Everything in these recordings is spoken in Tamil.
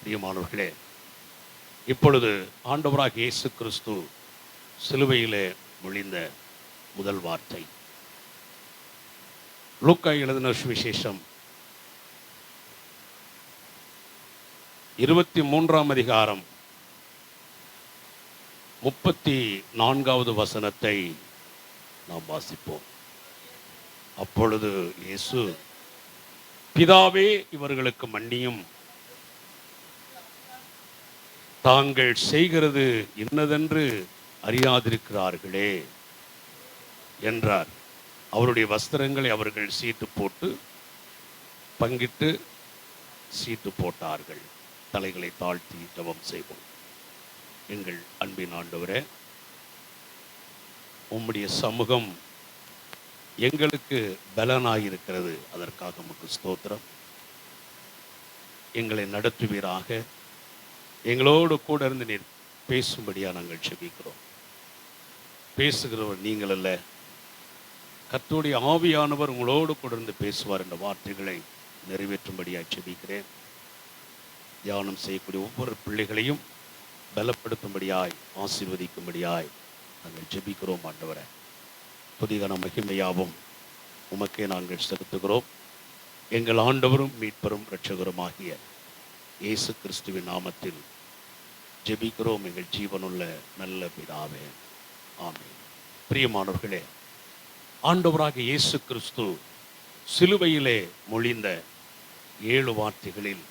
பிரியமானவர்களே, இப்பொழுது ஆண்டவராக இயேசு கிறிஸ்து சிலுவையிலே மொழிந்த முதல் வார்த்தை, லூக்கா எழுதின சுவிசேஷம் 23ஆம் அதிகாரம் 34வது வசனத்தை நாம் வாசிப்போம். அப்பொழுது இயேசு, பிதாவே, இவர்களுக்கு மன்னியும், தாங்கள் செய்கிறது இன்னதென்று அறியாதிருக்கிறார்களே என்றார். அவருடைய வஸ்திரங்களை அவர்கள் சீட்டு போட்டு பங்கிட்டு சீட்டு போட்டார்கள். தலைகளை தாழ்த்தி ஜெபம் செய்வோம். எங்கள் அன்பின் ஆண்டவரே, உம்முடைய சமூகம் எங்களுக்கு பலனாயிருக்கிறது. அதற்காக உமக்கு ஸ்தோத்திரம். எங்களை நடத்துவீராக. எங்களோடு கூட இருந்து நீர் பேசும்படியாக நாங்கள் ஜெபிக்கிறோம். பேசுகிறவர் நீங்கள் அல்ல, கர்த்தருடைய ஆவியானவர் உங்களோடு கூட இருந்து பேசுவார் என்ற வார்த்தைகளை நிறைவேற்றும்படியாக ஜெபிக்கிறேன். தியானம் செய்யக்கூடிய ஒவ்வொரு பிள்ளைகளையும் பலப்படுத்தும்படியாய், ஆசீர்வதிக்கும்படியாய் நாங்கள் ஜெபிக்கிறோம். ஆண்டவரே, புதிய மகிமையாவும் உமக்கே நாங்கள் செலுத்துகிறோம். எங்கள் ஆண்டவரும் மீட்பரும் இரட்சகருமாகிய இயேசு கிறிஸ்துவின் நாமத்தில் ஜெபிக்கிறோம் எங்கள் ஜீவனுள்ள நல்ல பிதாவே, ஆமென். பிரியமானவர்களே, ஆண்டவராக இயேசு கிறிஸ்து சிலுவையிலே மொழிந்த 7 வார்த்தைகளில்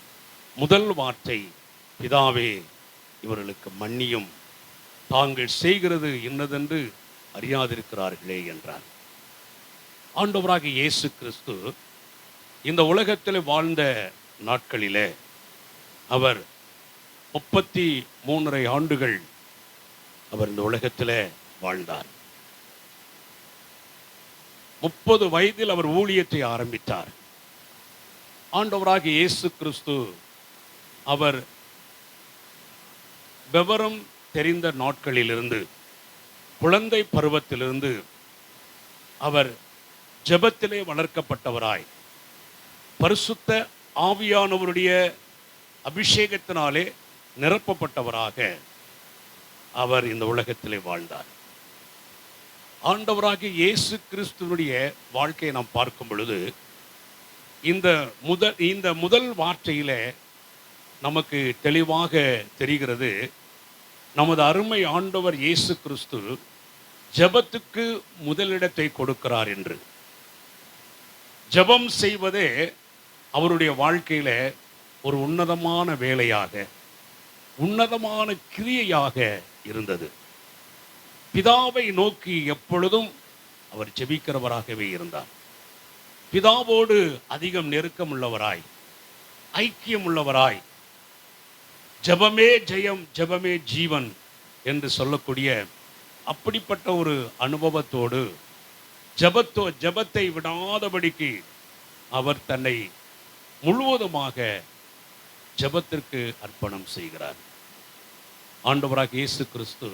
முதல் வார்த்தை, பிதாவே, இவர்களுக்கு மன்னியும், தாங்கள் செய்கிறது இன்னதென்று அறியாதிருக்கிறார்களே என்றார். ஆண்டவராக இயேசு கிறிஸ்து இந்த உலகத்தில் வாழ்ந்த நாட்களிலே அவர் 33.5 ஆண்டுகள் அவர் இந்த உலகத்தில் வாழ்ந்தார். 30 வயதில் அவர் ஊழியத்தை ஆரம்பித்தார். ஆண்டவராக இயேசு கிறிஸ்து அவர் விவரம் தெரிந்த நாட்களிலிருந்து, குழந்தை பருவத்திலிருந்து அவர் ஜெபத்திலே வளர்க்கப்பட்டவராய், பரிசுத்த ஆவியானவருடைய அபிஷேகத்தினாலே நிரப்பப்பட்டவராக அவர் இந்த உலகத்திலே வாழ்ந்தார். ஆண்டவராகிய இயேசு கிறிஸ்துவனுடைய வாழ்க்கையை நாம் பார்க்கும் பொழுது இந்த முதல் வார்த்தையிலே நமக்கு தெளிவாக தெரிகிறது, நமது அருமை ஆண்டவர் இயேசு கிறிஸ்து ஜெபத்துக்கு முதலிடத்தை கொடுக்கிறார் என்று. ஜெபம் செய்வதே அவருடைய வாழ்க்கையில ஒரு உன்னதமான வேலையாக, உன்னதமான கிரியையாக இருந்தது. பிதாவை நோக்கி எப்பொழுதும் அவர் ஜெபிக்கிறவராகவே இருந்தார். பிதாவோடு அதிகம் நெருக்கம் உள்ளவராய், ஐக்கியம் உள்ளவராய், ஜெபமே ஜெயம், ஜெபமே ஜீவன் என்று சொல்லக்கூடிய அப்படிப்பட்ட ஒரு அனுபவத்தோடு ஜெபத்தை விடாதபடிக்கு அவர் தன்னை முழுவதுமாக ஜெபத்திற்கு அர்ப்பணம் செய்கிறார். ஆண்டவராக இயேசு கிறிஸ்து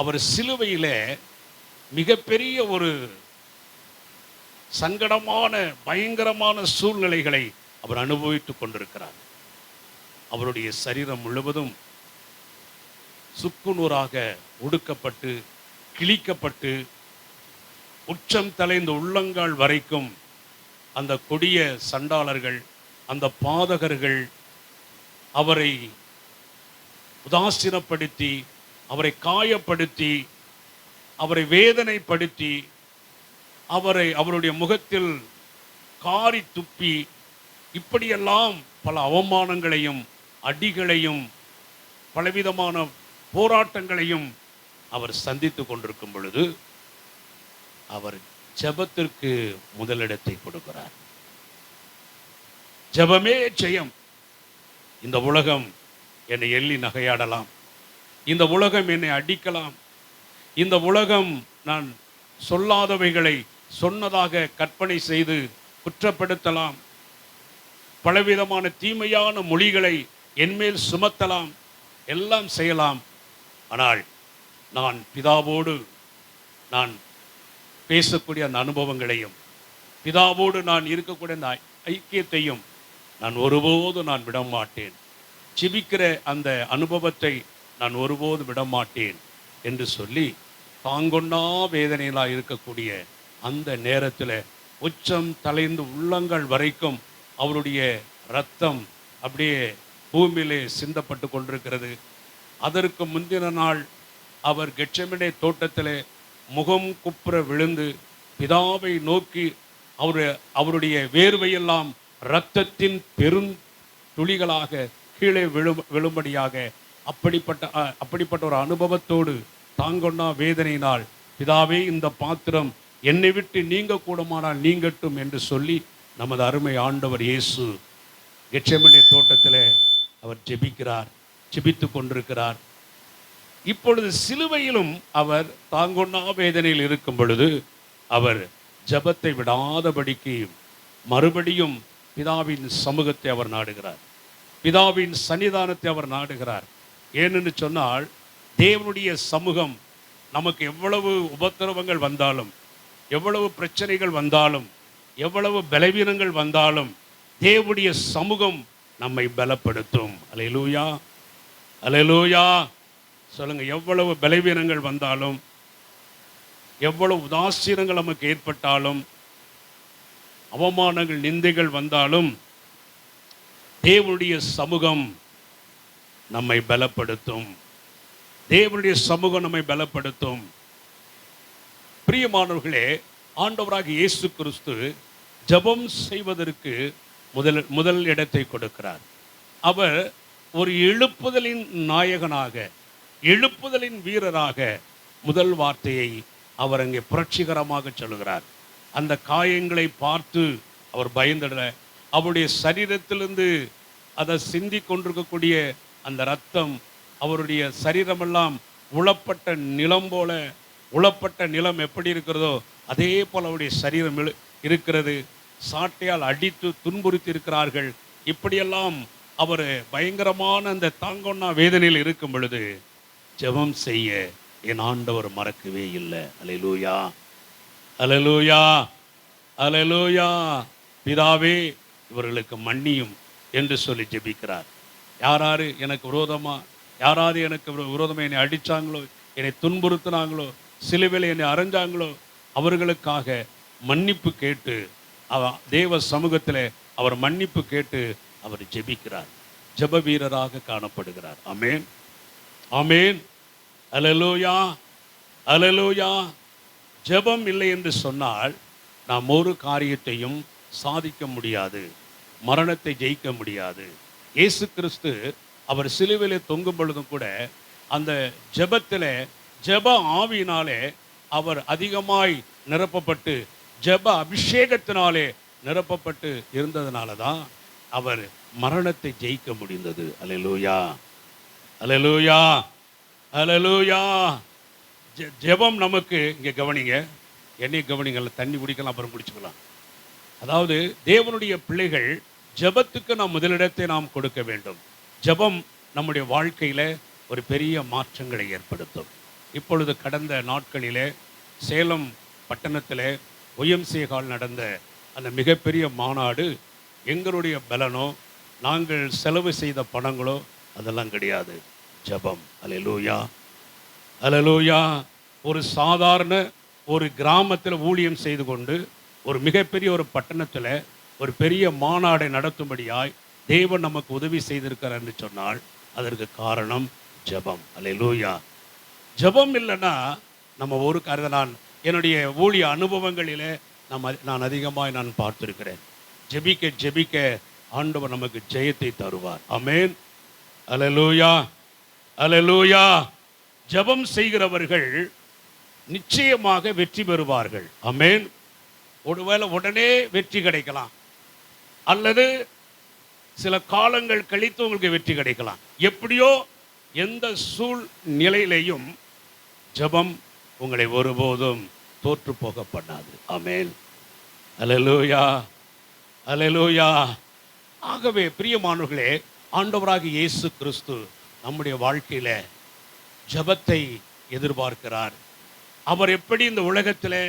அவர் சிலுவையிலே மிகப்பெரிய ஒரு சங்கடமான, பயங்கரமான சூழ்நிலைகளை அவர் அனுபவித்துக் கொண்டிருக்கிறார். அவருடைய சரீரம் முழுவதும் சுக்குநூறாக ஒடுக்கப்பட்டு, கிழிக்கப்பட்டு, உச்சம் தலைந்த உள்ளங்கால் வரைக்கும் அந்த கொடிய சண்டாளர்கள், அந்த பாதகர்கள் அவரை உதாசீனப்படுத்தி, அவரை காயப்படுத்தி, அவரை வேதனைப்படுத்தி, அவருடைய முகத்தில் காரி துப்பி, இப்படியெல்லாம் பல அவமானங்களையும் அடிகளையும் பலவிதமான போராட்டங்களையும் அவர் சந்தித்து கொண்டிருக்கும் பொழுது அவர் ஜெபத்திற்கு முதலிடத்தை கொடுக்கிறார். ஜெபமே ஜெயம். இந்த உலகம் என்னை எள்ளி நகையாடலாம், இந்த உலகம் என்னை அடிக்கலாம், இந்த உலகம் நான் சொல்லாதவைகளை சொன்னதாக கற்பனை செய்து குற்றப்படுத்தலாம், பலவிதமான தீமையான மொழிகளை என்மேல் சுமத்தலாம், எல்லாம் செய்யலாம். ஆனால் நான் பிதாவோடு நான் பேசக்கூடிய அந்த அனுபவங்களையும், பிதாவோடு நான் இருக்கக்கூடிய அந்த ஐக்கியத்தையும் நான் ஒருபோதும் நான் விட மாட்டேன். ஜெபிக்கிற அந்த அனுபவத்தை நான் ஒருபோதும் விடமாட்டேன் என்று சொல்லி தாங்கொண்ணா வேதனையிலாக இருக்கக்கூடிய அந்த நேரத்தில் உச்சம் தலைந்து உள்ளங்கள் வரைக்கும் அவருடைய இரத்தம் அப்படியே பூமியிலே சிந்தப்பட்டு கொண்டிருக்கிறது. அதற்கு முந்தின நாள் அவர் கெட்செமனே தோட்டத்திலே முகம் குப்புற விழுந்து பிதாவை நோக்கி அவருடைய வேர்வையெல்லாம் இரத்தத்தின் பெரும் துளிகளாக கீழே விழும்படியாக அப்படிப்பட்ட ஒரு அனுபவத்தோடு தாங்கொண்ணா வேதனையினால் பிதாவே இந்த பாத்திரம் என்னை விட்டு நீங்க கூடுமானால் நீங்கட்டும் என்று சொல்லி நமது அருமை ஆண்டவர் இயேசு கெட்செமனே தோட்டத்தில் அவர் ஜெபித்து கொண்டிருக்கிறார். இப்பொழுது சிலுவையிலும் அவர் தாங்கொண்ணா வேதனையில் இருக்கும் பொழுது அவர் ஜெபத்தை விடாதபடிக்கு மறுபடியும் பிதாவின் சமூகத்தை அவர் நாடுகிறார், பிதாவின் சன்னிதானத்தை அவர் நாடுகிறார். ஏனென்று சொன்னால் தேவனுடைய சமூகம் நமக்கு எவ்வளவு உபத்திரவங்கள் வந்தாலும், எவ்வளவு பிரச்சனைகள் வந்தாலும், எவ்வளவு பலவீனங்கள் வந்தாலும் தேவனுடைய சமூகம் நம்மை பலப்படுத்தும். அல்லேலூயா, அல்லேலூயா சொல்லுங்க. எவ்வளவு பலவீனங்கள் வந்தாலும், எவ்வளவு உதாசீனங்கள் நமக்கு ஏற்பட்டாலும், அவமானங்கள் நிந்தைகள் வந்தாலும் தேவனுடைய சமூகம் நம்மை பலப்படுத்தும். தேவனுடைய சமூகம் நம்மை பலப்படுத்தும். பிரியமானவர்களே, ஆண்டவராக இயேசு கிறிஸ்து ஜெபம் செய்வதற்கு முதல் இடத்தை கொடுக்கிறார். அவர் ஒரு எழுப்புதலின் நாயகனாக, எழுப்புதலின் வீரராக முதல் வார்த்தையை அவர் அங்கே புரட்சிகரமாக சொல்லுகிறார். அந்த காயங்களை பார்த்து அவர் பயந்துடல. அவருடைய சரீரத்திலிருந்து அதை சிந்தி கொண்டிருக்கக்கூடிய அந்த இரத்தம் அவருடைய சரீரமெல்லாம் உளப்பட்ட நிலம் போல, உளப்பட்ட நிலம் எப்படி இருக்கிறதோ அதே போல் அவருடைய சரீரம் இருக்கிறது. சாட்டையால் அடித்து துன்புறுத்தி இருக்கிறார்கள். இப்படியெல்லாம் அவர் பயங்கரமான அந்த தாங்கொண்ணா வேதனையில் இருக்கும் பொழுது ஜெபம் செய்ய என் ஆண்டவர் மறக்கவே இல்லை. அல்லேலூயா, அல்லேலூயா, அல்லேலூயா. பிதாவே இவர்களுக்கு மன்னியும் என்று சொல்லி ஜெபிக்கிறார். யாராரு எனக்கு விரோதமா, யாராவது எனக்கு விரோதமாக என்னை அடித்தாங்களோ, என்னை துன்புறுத்தினாங்களோ, சிலுவையில் என்னை அறைஞ்சாங்களோ அவர்களுக்காக மன்னிப்பு கேட்டு தேவ சமூகத்தில் அவர் மன்னிப்பு கேட்டு அவர் ஜெபிக்கிறார். ஜெப வீரராக காணப்படுகிறார். ஆமேன், ஆமேன், அல்லேலூயா, அல்லேலூயா. ஜெபம் இல்லை என்று சொன்னால் நாம் ஒரு காரியத்தையும் சாதிக்க முடியாது, மரணத்தை ஜெயிக்க முடியாது. இயேசு கிறிஸ்து அவர் சிலுவையிலே தொங்கும் பொழுதும் கூட அந்த ஜெபத்தில், ஜெப ஆவியினாலே அவர் அதிகமாய் நிரப்பப்பட்டு, ஜெப அபிஷேகத்தினாலே நிரப்பப்பட்டு இருந்ததுனால தான் அவர் மரணத்தை ஜெயிக்க முடிந்தது. அல்லேலூயா, அல்லேலூயா, அல்லேலூயா. ஜெபம் நமக்கு, இங்கே கவனிங்க, என்னை கவனிங்கள்ல, தண்ணி குடிக்கலாம் அப்புறம் குடிச்சுக்கலாம். அதாவது தேவனுடைய பிள்ளைகள் ஜெபத்துக்கு நாம் முதலிடத்தை நாம் கொடுக்க வேண்டும். ஜெபம் நம்முடைய வாழ்க்கையில் ஒரு பெரிய மாற்றங்களை ஏற்படுத்தும். இப்பொழுது கடந்த நாட்களிலே சேலம் பட்டணத்தில் ஒய்எம்சிஏ ஹால் நடந்த அந்த மிகப்பெரிய மாநாடு எங்களுடைய பலனோ நாங்கள் செலவு செய்த பணங்களோ அதெல்லாம் கிடையாது. ஜெபம். அல்லேலூயா, அல்லேலூயா. ஒரு சாதாரண ஒரு கிராமத்தில் ஊழியம் செய்து கொண்டு ஒரு மிகப்பெரிய ஒரு பட்டணத்தில் ஒரு பெரிய மாநாடை நடத்தும்படியாய் தேவன் நமக்கு உதவி செய்திருக்கிறார் என்று சொன்னால் அதற்கு காரணம் ஜெபம். அல்லேலூயா. ஜெபம் இல்லைன்னா நம்ம ஒரு காரியத்தை நான் என்னுடைய ஊழிய அனுபவங்களிலே நான் அதிகமாக நான் பார்த்திருக்கிறேன். ஜெபிக்க ஜெபிக்க ஆண்டவர் நமக்கு ஜெயத்தை தருவார். ஆமென், அல்லேலூயா, அல்லேலூயா. ஜெபம் செய்கிறவர்கள் நிச்சயமாக வெற்றி பெறுவார்கள். ஆமென். ஒருவேளை உடனே வெற்றி கிடைக்கலாம், அல்லது சில காலங்கள் கழித்து உங்களுக்கு வெற்றி கிடைக்கலாம். எப்படியோ எந்த சூழ்நிலையிலையும் ஜெபம் உங்களை ஒருபோதும் தோற்று போக பண்ணாது. ஆமென், அல்லேலூயா, அல்லேலூயா. ஆகவே பிரியமானவர்களே, ஆண்டவராக இயேசு கிறிஸ்து நம்முடைய வாழ்க்கையில ஜெபத்தை எதிர்பார்க்கிறார். அவர் எப்படி இந்த உலகத்தில்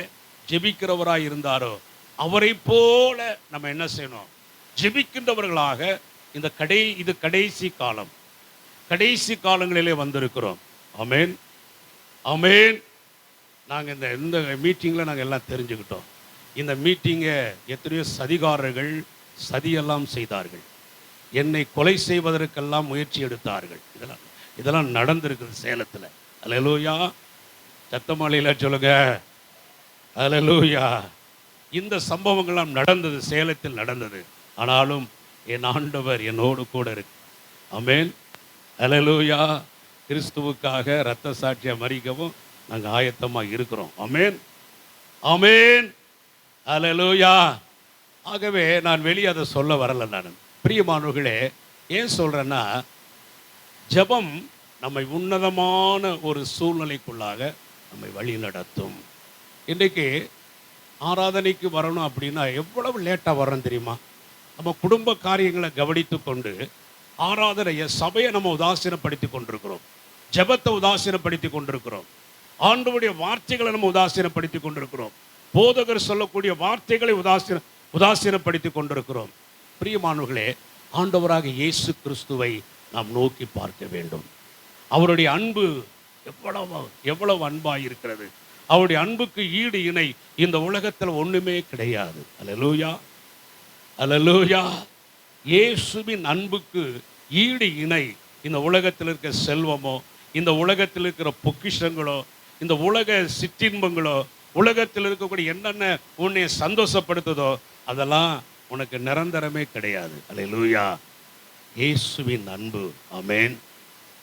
ஜெபிக்கிறவராய் இருந்தாரோ அவரை போல நம்ம என்ன செய்யணும்? ஜெபிக்கின்றவர்களாக. இது கடைசி காலம். கடைசி காலங்களிலே வந்திருக்கிறோம். ஆமென், ஆமென். நாங்கள் இந்த மீட்டிங்கில் நாங்கள் எல்லாம் தெரிஞ்சுக்கிட்டோம். இந்த மீட்டிங்கை எத்தனையோ சதிகாரர்கள் சதியெல்லாம் செய்தார்கள். என்னை கொலை செய்வதற்கெல்லாம் முயற்சி எடுத்தார்கள். இதெல்லாம் நடந்திருக்குது சேலத்தில். அல்லேலூயா, சத்தமாலையில் சொல்லுங்க, அல்லேலூயா. இந்த சம்பவங்கள்லாம் நடந்தது, சேலத்தில் நடந்தது. ஆனாலும் என் ஆண்டவர் என்னோடு கூட இருக்கு. ஆமென், அல்லேலூயா. கிறிஸ்துவுக்காக இரத்த சாட்சியாக மரிக்கவும் நாங்கள் ஆயத்தமாக இருக்கிறோம். ஆமென், ஆமென், அல்லேலூயா. ஆகவே நான் வெளியே அதை சொல்ல வரல. நான் பிரியமானவர்களே, ஏன் சொல்கிறேன்னா, ஜெபம் நம்மை உன்னதமான ஒரு சூழ்நிலைக்குள்ளாக நம்மை வழி நடத்தும். இன்றைக்கு ஆராதனைக்கு வரணும் அப்படின்னா எவ்வளவு லேட்டாக வரோம் தெரியுமா? நம்ம குடும்ப காரியங்களை கவனித்து கொண்டு ஆராதனையை, சபையை நம்ம உதாசீனப்படுத்தி கொண்டிருக்கிறோம். ஜெபத்தை உதாசீனப்படுத்தி கொண்டிருக்கிறோம். ஆண்டவருடைய வார்த்தைகளை நம்ம உதாசீனப்படுத்தி கொண்டிருக்கிறோம். போதகர் சொல்லக்கூடிய வார்த்தைகளை உதாசீனப்படுத்தி கொண்டிருக்கிறோம். பிரியமானவர்களே, ஆண்டவராக இயேசு கிறிஸ்துவை நாம் நோக்கி பார்க்க வேண்டும். அவருடைய அன்பு எவ்வளவு அன்பாக இருக்கிறது. அவருடைய அன்புக்கு ஈடு இணை இந்த உலகத்தில் ஒன்றுமே கிடையாது. அல்லேலூயா, அல்லேலூயா. இயேசுவின் அன்புக்கு ஈடு இணை இந்த உலகத்தில் இருக்கிற செல்வமோ, இந்த உலகத்தில் இருக்கிற பொக்கிஷங்களோ, இந்த உலக சிற்றின்பங்களோ, உலகத்தில் இருக்கக்கூடிய என்னென்ன உன்னை சந்தோஷப்படுத்துதோ அதெல்லாம் உனக்கு நிரந்தரமே கிடையாது. அல்லேலூயா. இயேசுவின் அன்பு, ஆமென்.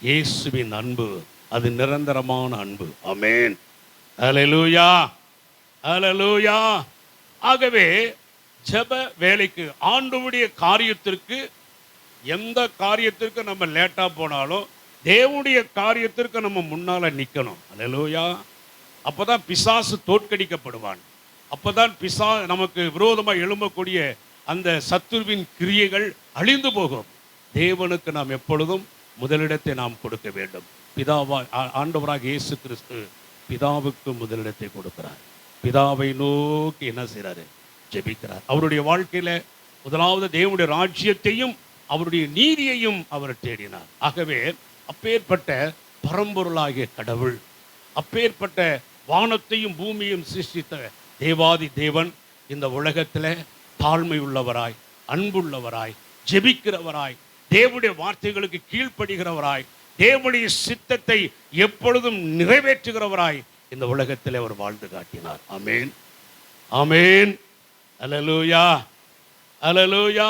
இயேசுவின் அன்பு அது நிரந்தரமான அன்பு. ஆமென், அல்லேலூயா, அல்லேலூயா. ஆகவே ஜெப வேலைக்கு, ஆண்டவருடைய காரியத்திற்கு, எந்த காரியத்திற்கு நம்ம லேட்டாக போனாலும் தேவனுடைய காரியத்திற்கு நம்ம முன்னால் நிற்கணும். அல்லேலூயா. அப்போ தான் பிசாசு தோற்கடிக்கப்படுவான். அப்போ தான் நமக்கு விரோதமாக எழும்பக்கூடிய அந்த சத்துருவின் கிரியைகள் அழிந்து போகும். தேவனுக்கு நாம் எப்பொழுதும் முதலிடத்தை நாம் கொடுக்க வேண்டும். ஆண்டவராக இயேசு கிறிஸ்து பிதாவுக்கு முதலிடத்தை கொடுக்கிறார். பிதாவை நோக்கி என்ன செய்கிறாரு? ஜெபிக்கிறார். அவருடைய வாழ்க்கையில முதலாவது தேவனுடைய ராஜ்யத்தையும் அவருடைய நீதியையும் அவர் தேடினார். ஆகவே அப்பேற்பட்ட பரம்பொருளாகிய கடவுள், அப்பேற்பட்ட வானத்தையும் பூமியையும் சிருஷ்டித்த தேவாதி தேவன் இந்த உலகத்தில் தாழ்மை உள்ளவராய், அன்புள்ளவராய், ஜெபிக்கிறவராய், தேவனுடைய வார்த்தைகளுக்கு கீழ்ப்படுகிறவராய், தேவனுடைய சித்தத்தை எப்பொழுதும் நிறைவேற்றுகிறவராய் இந்த உலகத்தில் அவர் வாழ்ந்து காட்டினார். ஆமென், ஆமென், அல்லேலூயா, அல்லேலூயா.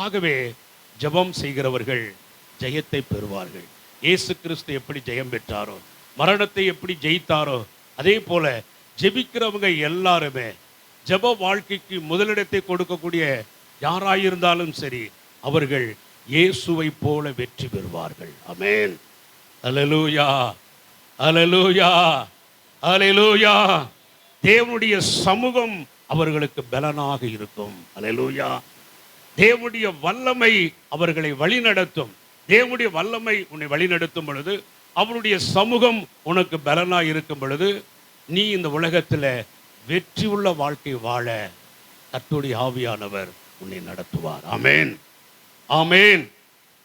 ஆகவே ஜெபம் செய்கிறவர்கள் ஜெயத்தை பெறுவார்கள். இயேசு கிறிஸ்து எப்படி ஜெயம் பெற்றாரோ, மரணத்தை எப்படி ஜெயித்தாரோ, அதே போல ஜெபிக்கிறவங்க எல்லாருமே ஜெப வாழ்க்கைக்கு முதலிடத்தை கொடுக்கக்கூடிய யாராயிருந்தாலும் சரி, அவர்கள் இயேசுவை போல வெற்றி பெறுவார்கள். ஆமென், அல்லேலூயா, அல்லேலூயா, அல்லேலூயா. தேவனுடைய சமூகம் அவர்களுக்கு பலனாக இருக்கும். அல்லேலூயா. தேவனுடைய வல்லமை அவர்களை வழிநடத்தும். தேவனுடைய வல்லமை உன்னை வழிநடத்தும் பொழுது, அவருடைய சமூகம் உனக்கு பலனாக இருக்கும் பொழுது, நீ இந்த உலகத்தில் வெற்றி உள்ள வாழ்க்கை வாழ கர்த்தருடைய ஆவியானவர் உன்னை நடத்துவார். ஆமென், ஆமென்,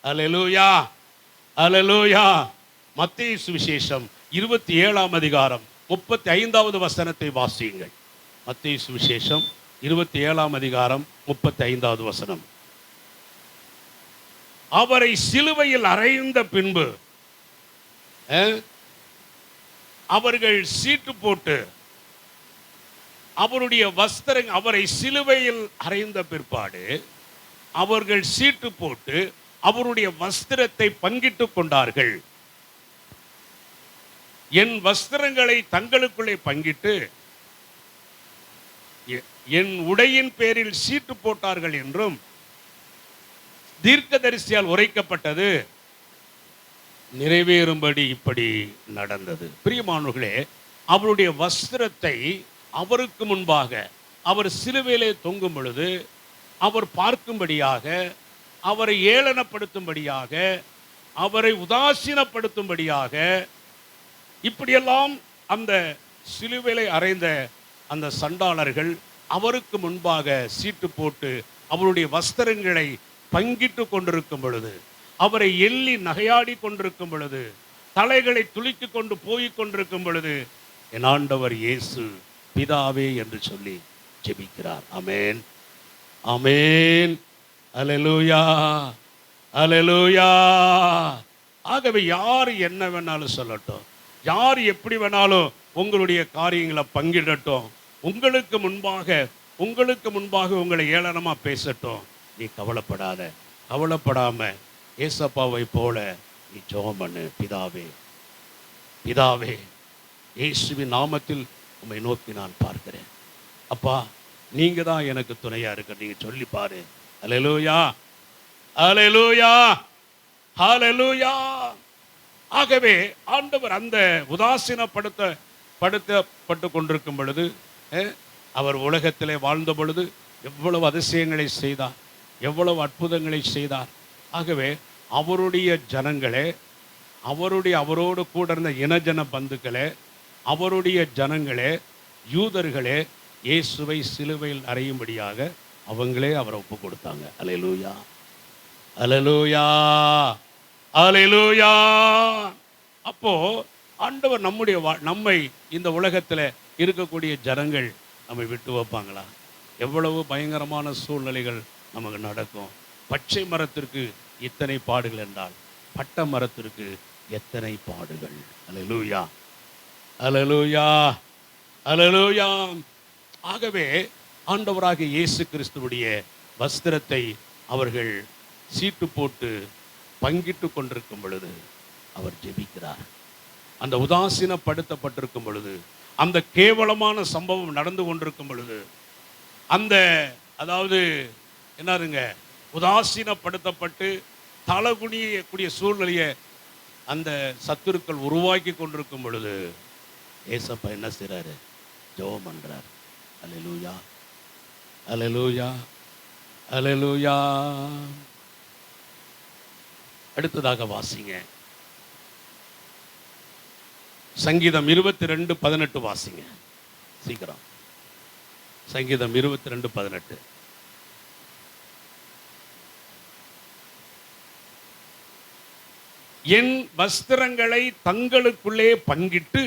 அல்லேலூயா, அல்லேலூயா. மத்தேயு சுவிசேஷம் 27ஆம் அதிகாரம் 35வது வசனத்தை வாசியுங்கள். மத்தேயு சுவிசேஷம் 27ஆம் அதிகாரம் 35வது வசனம். அவரை சிலுவையில் அறைந்த பின்பு அவர்கள் சீட்டு போட்டு அவருடைய அவரை சிலுவையில் அறைந்த பிற்பாடு அவர்கள் சீட்டு போட்டு அவருடைய வஸ்திரத்தை பங்கிட்டு கொண்டார்கள். என் வஸ்திரங்களை தங்களுக்குள்ளே பங்கிட்டு என் உடையின் பேரில் சீட்டு போட்டார்கள் என்றும் தீர்க்கதரிசியால் உரைக்கப்பட்டது நிறைவேறும்படி இப்படி நடந்தது. பிரியமானவர்களே, அவருடைய வஸ்திரத்தை அவருக்கு முன்பாக அவர் சிலுவையிலே தொங்கும் பொழுது அவர் பார்க்கும்படியாக, அவரை ஏளனப்படுத்தும்படியாக, அவரை உதாசீனப்படுத்தும்படியாக, இப்படியெல்லாம் அந்த சிலுவையிலே அறைந்த அந்த சண்டாளர்கள் அவருக்கு முன்பாக சீட்டு போட்டு அவருடைய வஸ்திரங்களை பங்கிட்டு கொண்டிருக்கும் பொழுது, அவரை எள்ளி நகையாடி கொண்டிருக்கும் பொழுது, தலைகளை துளித்து கொண்டு போய் கொண்டிருக்கும் பொழுது, என் ஆண்டவர் இயேசு பிதாவே என்று சொல்லி ஜெபிக்கிறார். ஆமென், ஆமென், அல்லேலூயா, அல்லேலூயா. ஆகவே யார் என்ன வேணாலும் சொல்லட்டும், யார் எப்படி வேணாலும் உங்களுடைய காரியங்களை பங்கிடட்டும், உங்களுக்கு முன்பாக உங்களை ஏளனமா பேசட்டும், நீ கவலைப்படாத. கவலைப்படாம ஏசப்பாவை போல நீ ஜெபம் பண்ணு. பிதாவே, பிதாவே, இயேசுவின் நாமத்தில் உம்மை நோக்கி நான் பார்க்கிறேன். அப்பா, நீங்க தான் எனக்கு துணையா இருக்க. நீங்க சொல்லி பாரு. அல்லேலூயா, அல்லேலூயா, ஹல்லேலூயா. ஆகவே ஆண்டவர் அந்த உதாசீனப்படுத்தப்பட்டு கொண்டிருக்கும் பொழுது, அவர் உலகத்திலே வாழ்ந்த பொழுது எவ்வளவு அதிசயங்களை செய்தார், எவ்வளவு அற்புதங்களை செய்தார். ஆகவே அவருடைய ஜனங்களே, அவரோடு கூட இருந்த இனஜன பந்துக்களே, அவருடைய ஜனங்களே, யூதர்களே, இயேசுவை சிலுவையில் அறையும்படியாக அவங்களே அவரை ஒப்பு கொடுத்தாங்க. அல்லேலூயா, அல்லேலூயா, அல்லேலூயா. அப்போ ஆண்டவர் நம்மை இந்த உலகத்தில் இருக்கக்கூடிய ஜனங்கள் நம்மை விட்டு வைப்பாங்களா? எவ்வளவு பயங்கரமான சூழ்நிலைகள் நமக்கு நடக்கும். பச்சை மரத்திற்கு இத்தனை பாடுகள் என்றால் பட்ட மரத்திற்கு எத்தனை பாடுகள். அல்லேலூயா, அல்லேலூயா, அல்லேலூயா. ஆகவே ஆண்டவராகிய இயேசு கிறிஸ்துவுடைய வஸ்திரத்தை அவர்கள் சீட்டு போட்டு பங்கிட்டு கொண்டிருக்கும் பொழுது அவர் ஜெபிக்கிறார். அந்த உதாசீனப்படுத்தப்பட்டிருக்கும் பொழுது, அந்த கேவலமான சம்பவம் நடந்து கொண்டிருக்கும் பொழுது, அந்த அதாவது என்னதுங்க, உதாசீனப்படுத்தப்பட்டு தலகுனியக்கூடிய சூழ்நிலையை அந்த சத்துருக்கள் உருவாக்கி கொண்டிருக்கும் பொழுது ஏசப்பா என்ன செய்றாரு? ஜெபம் பண்றார். அல்லேலூயா, அல்லேலூயா, அல்லேலூயா. அடுத்ததாக வாசிங்க, சங்கீதம் 22:18 வாசிங்க சீக்கிரம். சங்கீதம் 22:18. என் வஸ்திரங்களை தங்களுக்குள்ளே பங்கிட்டு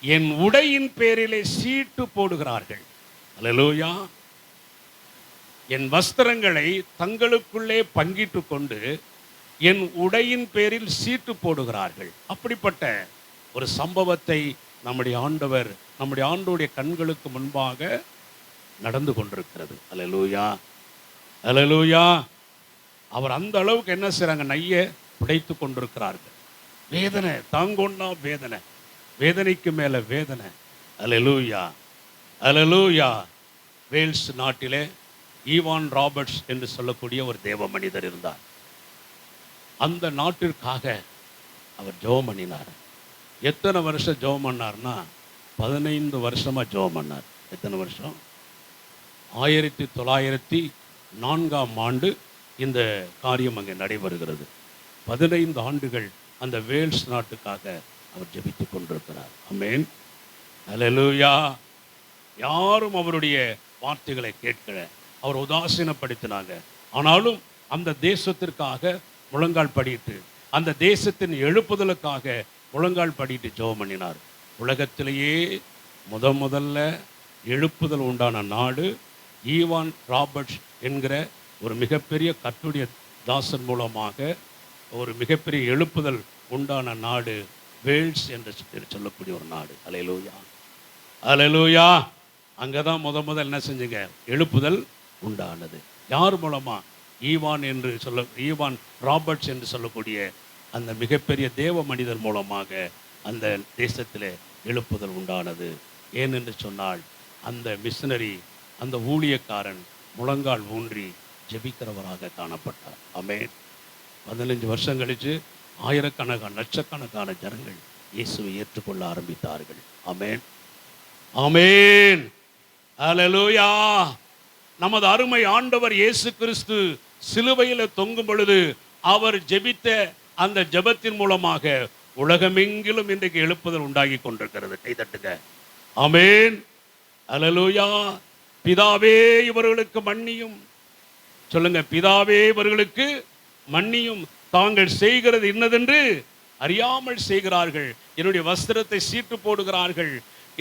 என் உடையின் பேரிலே சீட்டு போடுகிறார்கள். அல்லேலூயா. என் வஸ்திரங்களை தங்களுக்குள்ளே பங்கிட்டு கொண்டு என் உடையின் பேரில் சீட்டு போடுகிறார்கள். அப்படிப்பட்ட ஒரு சம்பவத்தை நம்முடைய ஆண்டவருடைய கண்களுக்கு முன்பாக நடந்து கொண்டிருக்கிறது. அல்லேலூயா, அல்லேலூயா. அவர் அந்த அளவுக்கு என்ன செய்றாங்க? நைய புடைத்து கொண்டிருக்கிறார்கள். வேதனை தாங்கொண்டா வேதனை, வேதனைக்கு மேல வேதனை. அல்லேலூயா, அல்லேலூயா. வேல்ஸ் நாட்டிலே ஈவான் ராபர்ட்ஸ் என்று சொல்லக்கூடிய ஒரு தேவ மனிதர் இருந்தார். அந்த நாட்டிற்காக அவர் ஜெபம் பண்ணினார். எத்தனை வருஷம் ஜெபம் பண்ணார்னா 15 வருஷமா ஜெபம் பண்ணார். எத்தனை வருஷம்? 1904ஆம் ஆண்டு இந்த காரியம் அங்கே நடைபெறுகிறது. 15 ஆண்டுகள் அந்த வேல்ஸ் நாட்டுக்காக அவர் ஜெபித்துக் கொண்டிருக்கிறார். ஆமென், அல்லேலூயா. யாரும் அவருடைய வார்த்தைகளை கேட்கல, அவர் உதாசீனப்படுத்தினாங்க. ஆனாலும் அந்த தேசத்திற்காக முழங்கால் படிட்டு, அந்த தேசத்தின் எழுப்புதலுக்காக முழங்கால் படிட்டு ஜெபம் பண்ணினார். உலகத்திலேயே முதல்ல எழுப்புதல் உண்டான நாடு ஈவான் ராபர்ட்ஸ் என்கிற ஒரு மிகப்பெரிய கர்த்தருடைய தாசன் மூலமாக ஒரு மிகப்பெரிய எழுப்புதல் உண்டான நாடு வேல்ஸ் என்று சொல்லக்கூடிய ஒரு நாடு. அல்லேலூயா, அல்லேலூயா. அங்கே தான் முதல் என்ன செஞ்சுங்க? எழுப்புதல் உண்டானது. யார் மூலமா? ஈவான் ராபர்ட்ஸ் என்று சொல்லக்கூடிய அந்த மிகப்பெரிய தேவ மனிதர் மூலமாக அந்த தேசத்தில் எழுப்புதல் உண்டானது. ஏனென்று சொன்னால் அந்த மிஷனரி, அந்த ஊழியக்காரன் முழங்கால் ஊன்றி ஜெபிக்கிறவராக காணப்பட்டார். ஆமென். 15 வருஷம் கழித்து ஆயிரக்கணக்கான லட்சக்கணக்கான ஜனங்கள் இயேசுவை ஏற்றுக்கொள்ள ஆரம்பித்தார்கள். ஆமென், ஆமென், அல்லேலூயா. நமது அருமை ஆண்டவர் இயேசு கிறிஸ்து சிலுவையில் தொங்கும் பொழுது அவர் ஜெபித்த அந்த ஜெபத்தின் மூலமாக உலகமெங்கிலும் இன்றைக்கு எழுப்புதல் உண்டாகி கொண்டிருக்கிறது. கைதட்டுங்க. ஆமென், அல்லேலூயா. பிதாவே இவர்களுக்கு மன்னியும், சொல்லுங்க, பிதாவே இவர்களுக்கு மன்னியும், தாங்கள் செய்கிறது இன்னதென்று அறியாமல் செய்கிறார்கள். என்னுடைய வஸ்திரத்தை சீட்டு போடுகிறார்கள்,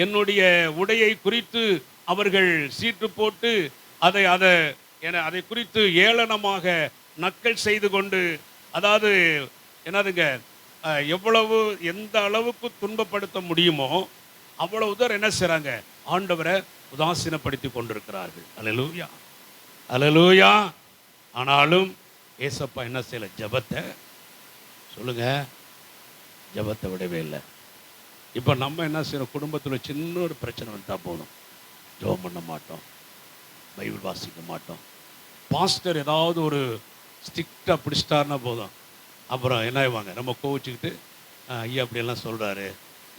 என்னுடைய உடையை குறித்து அவர்கள் சீட்டு போட்டு அதை குறித்து ஏளனமாக நக்கல் செய்து கொண்டு, அதாவது என்னதுங்க, எவ்வளவு எந்த அளவுக்கு துன்பப்படுத்த முடியுமோ அவ்வளவு தூரம் என்ன செய்றாங்க, ஆண்டவரை உதாசீனப்படுத்தி கொண்டிருக்கிறார்கள். அல்லேலூயா, அல்லேலூயா. ஆனாலும் ஏசப்பா என்ன செய்யல, ஜெபத்தை சொல்லுங்க, ஜெபத்தை விடவே இல்லை. இப்போ நம்ம என்ன செய்யறோம், குடும்பத்தில் சின்ன ஒரு பிரச்சனை வந்தால் போதும், ஜெபம் பண்ண மாட்டோம், பைபிள் வாசிக்க மாட்டோம். பாஸ்டர் ஏதாவது ஒரு ஸ்ட்ரிக்டாக பிடிச்சிட்டாருன்னா போதும், அப்புறம் என்ன ஆயிடுவாங்க, நம்ம கோவிச்சுக்கிட்டு ஐயா அப்படியெல்லாம் சொல்கிறாரு,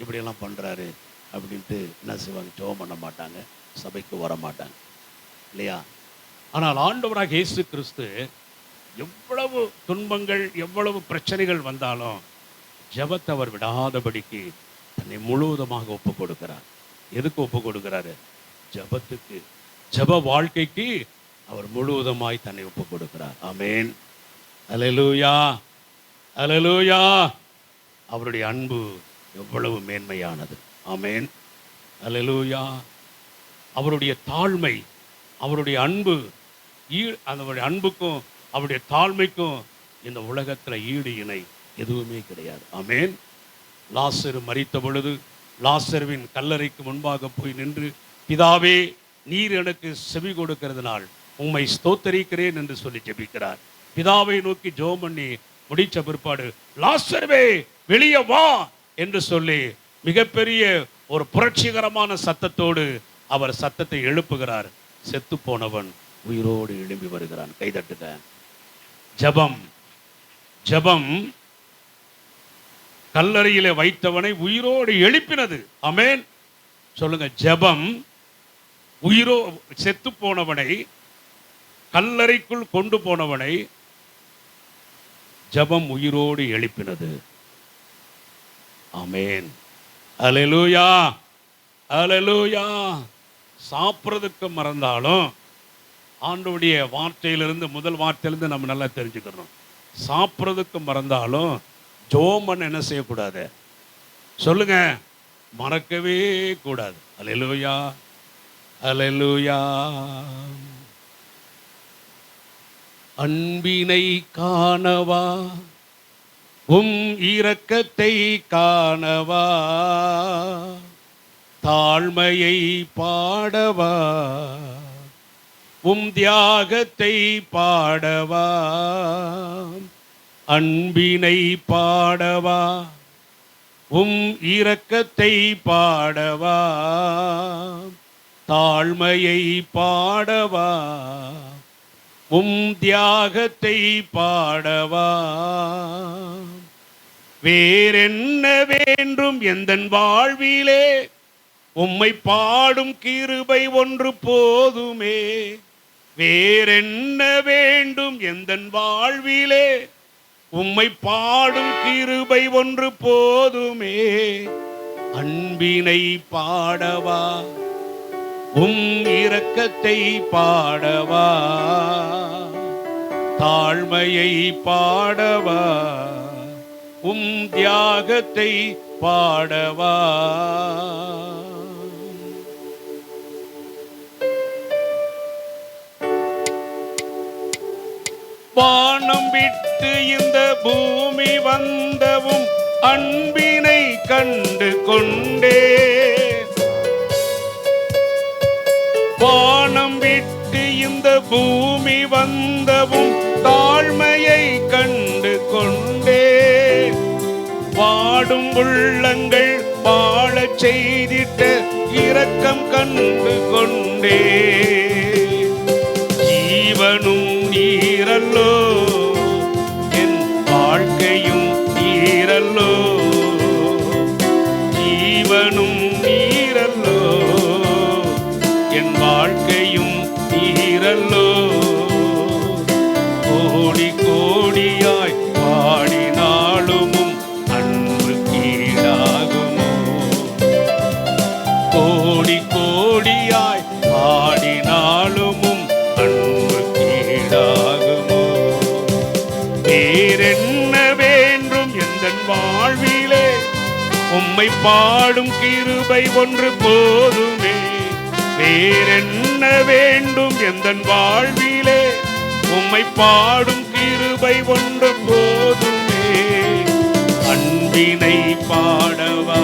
இப்படியெல்லாம் பண்ணுறாரு அப்படின்ட்டு என்ன செய்வாங்க, ஜெபம் பண்ண மாட்டாங்க, சபைக்கு வர மாட்டாங்க, இல்லையா? ஆனால் ஆண்டவராக இயேசு கிறிஸ்து எவ்வளவு துன்பங்கள், எவ்வளவு பிரச்சனைகள் வந்தாலும் ஜெபத்தை அவர் விடாதபடிக்கு தன்னை முழுவதுமாக ஒப்பு கொடுக்கிறார். எதுக்கு ஒப்பு கொடுக்கிறாரு? ஜெபத்துக்கு, ஜெப வாழ்க்கைக்கு அவர் முழுவதுமாய் தன்னை ஒப்பு கொடுக்கிறார். ஆமென், அல்லேலூயா, அல்லேலூயா. அவருடைய அன்பு எவ்வளவு மேன்மையானது. ஆமென், அல்லேலூயா. அவருடைய தாழ்மை, அவருடைய அன்பு, அவருடைய அன்புக்கும் அவருடைய தாழ்மைக்கும் இந்த உலகத்தில் ஈடு இணை எதுவுமே கிடையாது. ஆமென். லாசரு மரித்த பொழுது லாசருவின் கல்லறைக்கு முன்பாக போய் நின்று, பிதாவே நீர் எனக்கு செவி கொடுக்கிறதுனால் உம்மை ஸ்தோத்தரிக்கிறேன் என்று சொல்லி ஜெபிக்கிறார். பிதாவை நோக்கி ஜெபம் பண்ணி முடிச்ச பிற்பாடு, லாசருவே வெளியே வா என்று சொல்லி மிகப்பெரிய ஒரு புரட்சிகரமான சத்தத்தோடு அவர் சத்தத்தை எழுப்புகிறார். செத்து போனவன் உயிரோடு எழும்பி வருகிறான். கைதட்டுங்க. ஜெபம், ஜெபம் கல்லறையிலே வைத்தவனை உயிரோடு எழுப்பினது. ஆமென், சொல்லுங்க. ஜெபம் செத்து போனவனை, கல்லறைக்குள் கொண்டு போனவனை ஜெபம் உயிரோடு எழுப்பினது. ஆமென், அல்லேலூயா, அல்லேலூயா. சாப்பிட்றதுக்கு மறந்தாலும் ஆண்டவருடைய வார்த்தையிலிருந்து, முதல் வார்த்தையிலிருந்து நம்ம நல்லா தெரிஞ்சுக்கிறோம். சாப்பிட்றதுக்கு மறந்தாலும் ஜோமன் என்ன செய்யக்கூடாது, சொல்லுங்க, மறக்கவே கூடாது. அல்லேலூயா, அல்லேலூயா. அன்பினை காணவா, உம் இரக்கத்தை காணவா, தாழ்மையை பாடவா, உம் தியாகத்தை பாடவா, அன்பினை பாடவா, உம் இரக்கத்தை பாடவா, தாழ்மையை பாடவா, உம் தியாகத்தை பாடவா. வேறென்ன வேண்டும் எந்தன் வாழ்விலே, உம்மை பாடும் கிருபை ஒன்று போதுமே. வேறென்ன வேண்டும் எந்தன் வாழ்விலே, உம்மை பாடும் கிருபை ஒன்று போதுமே. அன்பினை பாடவா, உம் இரக்கத்தை பாடவா, தாழ்மையை பாடவா, உம் தியாகத்தை பாடவா. வானம் விட்டு இந்த பூமி வந்தவும் அன்பினை கண்டு கொண்டே. வானம் விட்டு இந்த பூமி வந்தவும் தாழ்மையை கண்டு கொண்டே. வாடும் உள்ளங்கள் வாழச் செய்திட்ட இரக்கம் கண்டு கொண்டே. ஜீவனும் நீரல்லோ, என் வாழ்க்கையும் நீரல்லோ, ஜீவனும் நீரல்லோ, என் வாழ்க்கையும் நீரல்லோ. கோடி கோடியாய் பாடினாலும் அன்பு கீழாகுமோ. கோடி கோடியாய் பாடினாலும் அன்பு கீழாகுமோ. வேறென்ன வேண்டும் எந்தன் வாழ்விலே, உம்மை பாடும் கிருபை ஒன்று போதுமே. வேறென்ன வேண்டும் எந்தன் வாழ்விலே, உம்மை பாடும் கிருபை ஒன்று போதுமே. அன்பினை பாடவா,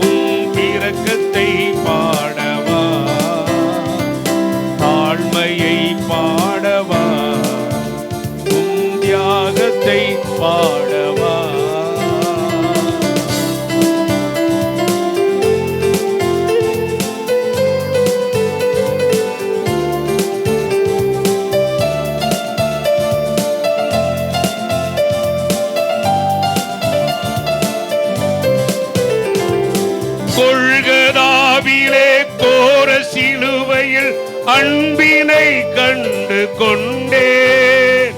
உம் இரக்கத்தை பாடவா, தாழ்மையை பாடவா, உம் தியாகத்தை பாடவா. கொள்கதாவிலே கோர சிலுவையில் அன்பினை கண்டு கொண்டேன்.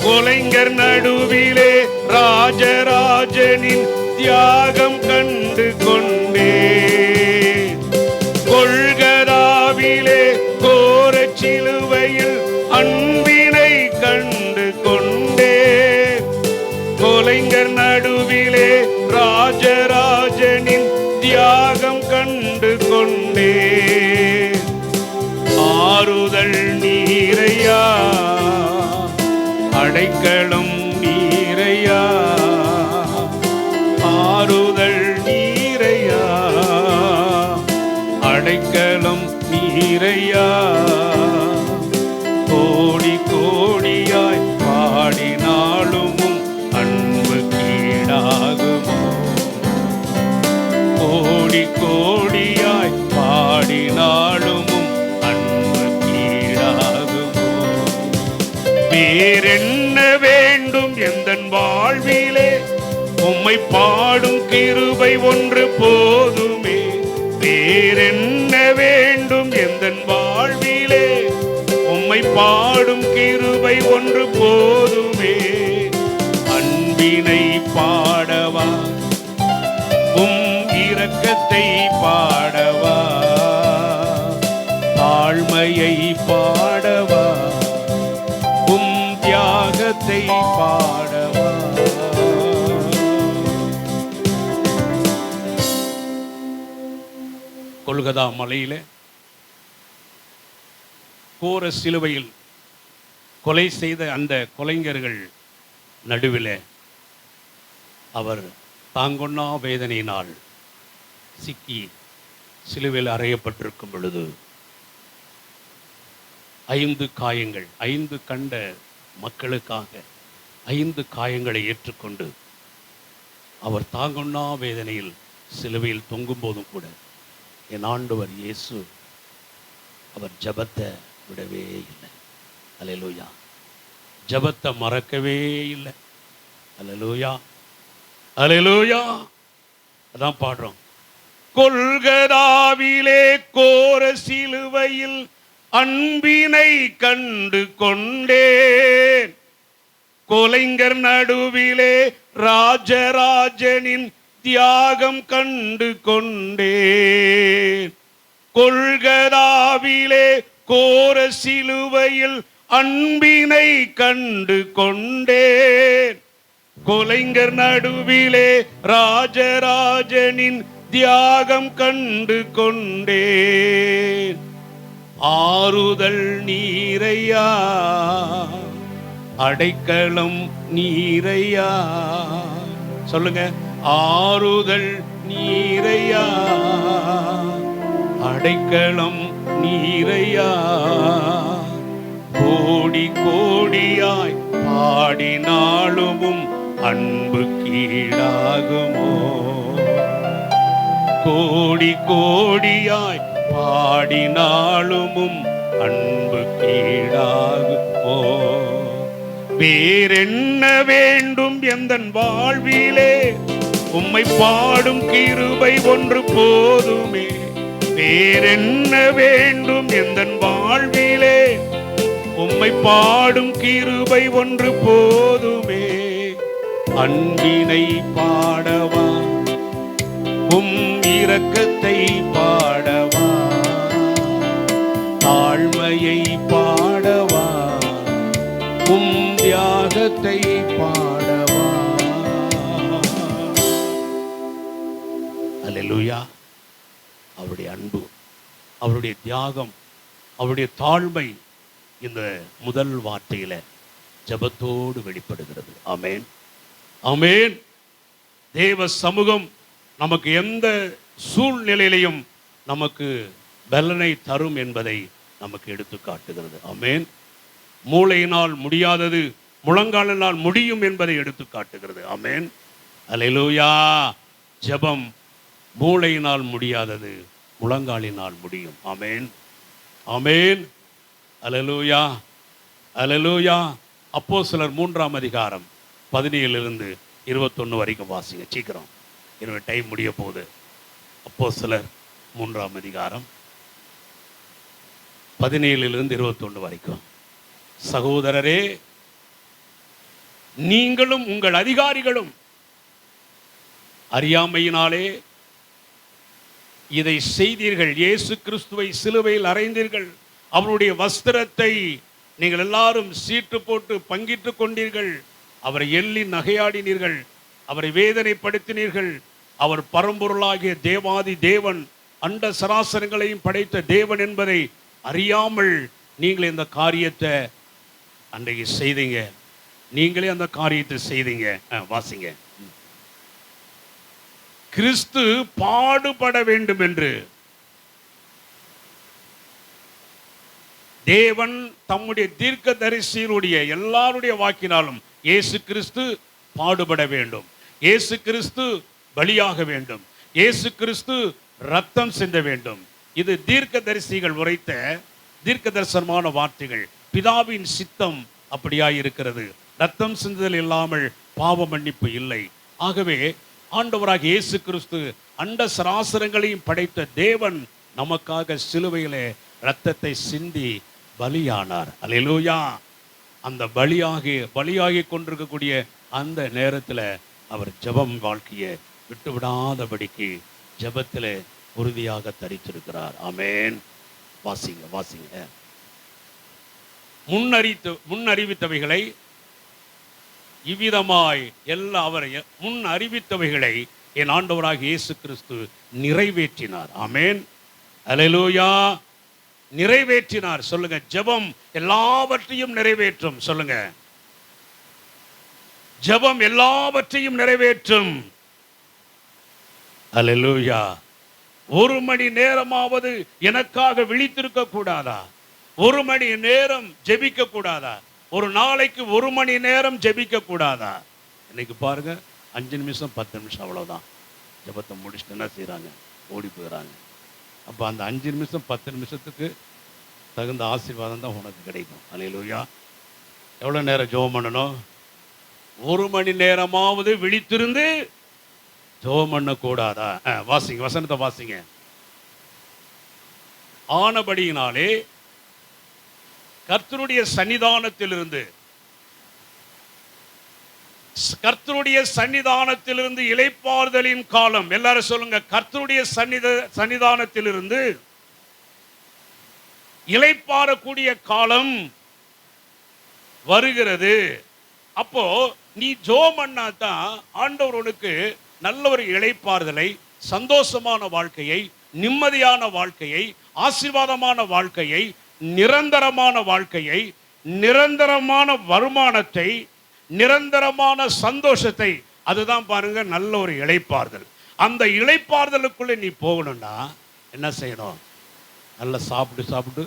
கொலைஞர் நடுவிலே ராஜராஜனின் தியாகம் கண்டு கொண்டேன். கொள்கதாவிலே கோர சிலுவையில் அன்பினை கண்டு கொண்டேன். கொலைஞர் நடுவிலே ராஜராஜனின் தியாகம் கண்டு கொண்டே. ஆறுதல் நீரையா, அடைக்கலம் நீரையா, ஆறுதல் நீரையா, அடைக்கலம் நீரையா. கோடி கோடியாய் பாடினாலும் அன்பு கீழாகுமோ, கோடி கோடியாய் பாடினாலும் அன்பு கீழாகுமோ. வேறென்ன வேண்டும் எந்தன் வாழ்விலே, உம்மை பாடும் கிருபை ஒன்று போதுமே. வேறென்ன வேண்டும் எந்தன் வாழ்விலே, உம்மை பாடும் கிருபை ஒன்று போதுமே. அன்பினை பாடவா, உம் இரக்கத்தை பாடவா, தாழ்மையை பாடவா, உம் தியாகத்தை பாடவா. கொல்கதா மலையிலே கோர சிலுவையில் கொலை செய்த அந்த கொலைஞர்கள் நடுவிலே அவர் தாங்கொண்ணா வேதனையினால் சிக்கி சிலுவையில் அறையப்பட்டிருக்கும் பொழுது 5 காயங்கள், 5 கண்ட மக்களுக்காக 5 காயங்களை ஏற்றுக்கொண்டு அவர் தாங்கொண்ணா வேதனையில் சிலுவையில் தொங்கும் போதும் கூட என் ஆண்டவர் இயேசு அவர் ஜெபத்தை விடவே இல்லை. அல்லேலூயா. ஜெபத்தை மறக்கவே இல்லை. அல்லேலூயா, அல்லேலூயா. அதான் பாடுறோம். கொல்கதாவிலே கோர சிலுவையில் அன்பினை கண்டு கொண்டேன். கொலைஞர் நடுவிலே ராஜராஜனின் தியாகம் கண்டு கொண்டேன். கொல்கதாவிலே கோர சிலுவையில் அன்பினை கண்டு கொண்டேன். கொலைஞர் நடுவிலே ராஜராஜனின் தியாகம் கண்டு கொண்டேன். ஆறுதல் நீரையா, அடைக்கலம் நீரையா. சொல்லுங்க. ஆறுதல் நீரையா, அடைக்கலம் நீரையா. கோடி கோடியாய் பாடினாலும் அன்பு கீழாகுமோ, கோடி கோடியாய் பாடினாலும் அன்பு கீழாகுமோ. வேறென்ன வேண்டும் எந்தன் வாழ்விலே, உம்மை பாடும் கிருபை ஒன்று போதுமே. வேறென்ன வேண்டும் எந்தன் வாழ்விலே, உம்மை பாடும் கிருபை ஒன்று போதுமே. அன்பினை பாடவா, உம் இரக்கத்தை பாடவா, தாழ்மையை பாடவா, உம் தியாக கீதத்தை பாடவா. அல்லேலூயா. அவருடைய அன்பு, அவருடைய தியாகம், அவருடைய தாழ்மை இந்த முதல் வார்த்தையில ஜெபத்தோடு வெளிப்படுகிறது. ஆமென், ஆமென். தேவ சமூகம் நமக்கு எந்த சூழ்நிலையிலையும் நமக்கு பலனை தரும் என்பதை நமக்கு எடுத்து காட்டுகிறது. ஆமென். மூளையினால் முடியாதது முழங்காலினால் முடியும் என்பதை எடுத்து காட்டுகிறது. ஆமென், அல்லேலூயா. ஜெபம் மூளையினால் முடியாதது முழங்காலினால் முடியும். ஆமென், ஆமென், அல்லேலூயா, அல்லேலூயா. அப்போஸ்தலர் 3ஆம் அதிகாரம் 17 21 வரைக்கும் வாசிங்க சீக்கிரம், என்னோட டைம் முடிய போகுது. அப்போஸ்தலர் 3ஆம் அதிகாரம் 17 21 வரைக்கும். சகோதரரே, நீங்களும் உங்கள் அதிகாரிகளும் அறியாமையினாலே இதை செய்தீர்கள். இயேசு கிறிஸ்துவை சிலுவையில் அறைந்தீர்கள். அவருடைய வஸ்திரத்தை நீங்கள் எல்லாரும் சீட்டு போட்டு பங்கிட்டுக் கொண்டீர்கள். அவரை எள்ளி நகையாடினீர்கள். அவரை வேதனைப்படுத்தினீர்கள். அவர் பரம்பொருளாகிய தேவாதி தேவன், அண்ட சராசரங்களையும் படைத்த தேவன் என்பதை அறியாமல் நீங்கள் இந்த காரியத்தை அன்றைக்கு செய்தீங்க. நீங்களே அந்த காரியத்தை செய்தீங்க. வாசிங்க. கிறிஸ்து பாடுபட வேண்டும் என்று தேவன் தம்முடைய தீர்க்கதரிசியினுடைய எல்லாருடைய வாக்கினாலும் இயேசு கிறிஸ்து பாடுபட வேண்டும், இயேசு கிறிஸ்து பலியாக வேண்டும், இயேசு கிறிஸ்து ரத்தம் சிந்த வேண்டும். இது தீர்க்கதரிசிகள் உரைத்த தீர்க்க தரிசனமான வார்த்தைகள். பிதாவின் சித்தம் அப்படியாய் இருக்கிறது. ரத்தம் சிந்துதல் இல்லாமல் பாவ மன்னிப்பு இல்லை. ஆகவே ஆண்டவராக இயேசு கிறிஸ்து அண்ட சராசரங்களையும் படைத்த தேவன் நமக்காக சிலுவையிலே ரத்தத்தை சிந்தி பலியானார். அல்லேலூயா. அந்த பலியாகி கொண்டிருக்கக்கூடிய அந்த நேரத்தில் அவர் ஜெபம் வாழ்க்கையை விட்டுவிடாதபடிக்கு ஜெபத்தில் உறுதியாக தரித்திருக்கிறார். ஆமென். வாசிங்க, வாசிங்க. முன்னறிவித்தவைகளை இவ்விதமாய் அவர் முன் அறிவித்தவைகளை என் ஆண்டவராக இயேசு கிறிஸ்து நிறைவேற்றினார். ஆமென், அல்லேலூயா. நிறைவேற்றினார். சொல்லுங்க, ஜெபம் எல்லாவற்றையும் நிறைவேற்றும். சொல்லுங்க, ஜெபம் எல்லாவற்றையும் நிறைவேற்றும். அல்லேலூயா. ஒரு மணி நேரமாவது எனக்காக விழித்திருக்க கூடாதா? ஒரு மணி நேரம் ஜெபிக்க கூடாதா? ஒரு நாளைக்கு 1 மணி நேரம் ஜெபிக்க கூடாதா? இன்னைக்கு பாருங்க, 5 நிமிஷம் 10 நிமிஷம் அவ்வளவுதான். ஜெபத்தை முடிச்சுட்டு என்ன செய்யறாங்க? ஓடி போயிடறாங்க. அப்ப அந்த 5 நிமிஷம் 10 நிமிஷத்துக்கு தகுந்த ஆசீர்வாதம் தான் உனக்கு கிடைக்கும். அல்லேலூயா. எவ்வளவு நேரம் ஜெபம் பண்ணணும்? 1 மணி நேரமாவது விழித்திருந்து ஜெபம் பண்ண கூடாதா? வாசிங்க, வசனத்தை வாசிங்க. ஆனபடியினாலே கர்த்தருடைய சன்னிதானத்திலிருந்து இளைப்பாறுதலின் காலம். எல்லாரும் சொல்லுங்க, கர்த்தருடைய சன்னிதானத்திலிருந்து இளைப்பாறக்கூடிய காலம் வருகிறது. அப்போ நீ ஜெபம் பண்ணாதான் ஆண்டவர் உனக்கு நல்ல ஒரு இளைப்பாறுதலை, சந்தோஷமான வாழ்க்கையை, நிம்மதியான வாழ்க்கையை, ஆசீர்வாதமான வாழ்க்கையை, நிரந்தரமான வாழ்க்கையை, நிரந்தரமான வருமானத்தை, நிரந்தரமான சந்தோஷத்தை, அதுதான் பாருங்க நல்ல ஒரு இளைப்பாறுதல். அந்த இளைப்பாறுதலுக்குள்ள நீ போகணும்னா என்ன செய்யணும்? நல்லா சாப்பிட்டு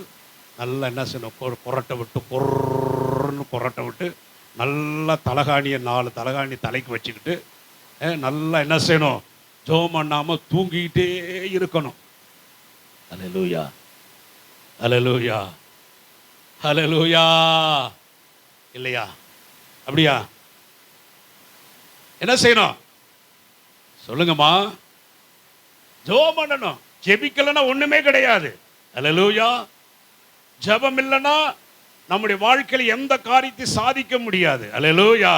நல்லா என்ன செய்யணும்? கொரட்டை விட்டு நல்லா தலகாணியை 4 தலகாணி தலைக்கு வச்சுக்கிட்டு நல்லா என்ன செய்யணும்? ஜெபம் பண்ணாம தூங்கிக்கிட்டே இருக்கணும். அல்லேலூயா, அல்லேலூயா, அல்லேலூயா. இல்லையா? அப்படியா? என்ன செய்யணும் சொல்லுங்கம்மா? ஜெபம் பண்ணணும். ஜெபிக்கலன்னா ஒண்ணுமே கிடையாது. அல்லேலூயா. ஜெபம் இல்லைன்னா நம்முடைய வாழ்க்கையில் எந்த காரியத்தை சாதிக்க முடியாது. அல்லேலூயா.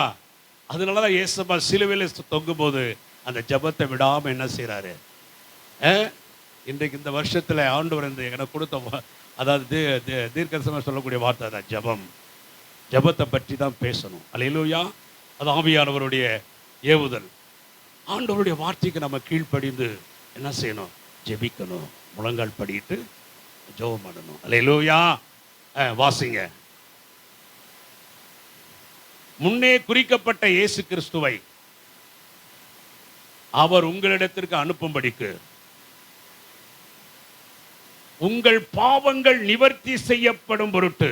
அதனாலதான் இயேசுப்பா சிலுவையில் தொங்கும் போது அந்த ஜெபத்தை விடாம என்ன செய்யறாரு? இன்றைக்கு இந்த வருஷத்துல ஆண்டவர் எனக்கு கொடுத்த, அதாவது தீர்க்கதரிசனமா சொல்லக்கூடிய வார்த்தை தான் ஜெபம். ஜெபத்தை பற்றி தான் பேசணும். அல்லேலூயா. அது ஆவியானவருடைய ஏவுதல். ஆண்டவருடைய வார்த்தைக்கு நம்ம கீழ்ப்படிந்து என்ன செய்யணும்? ஜெபிக்கணும். முழங்கால் படிட்டு ஜெபம் பண்ணணும். அல்லேலூயா. வாசிங்க. முன்னே குறிக்கப்பட்ட இயேசு கிறிஸ்துவை அவர் உங்களிடத்திற்கு அனுப்பும்படிக்கு உங்கள் பாவங்கள் நிவர்த்தி செய்யப்படும் பொருட்டு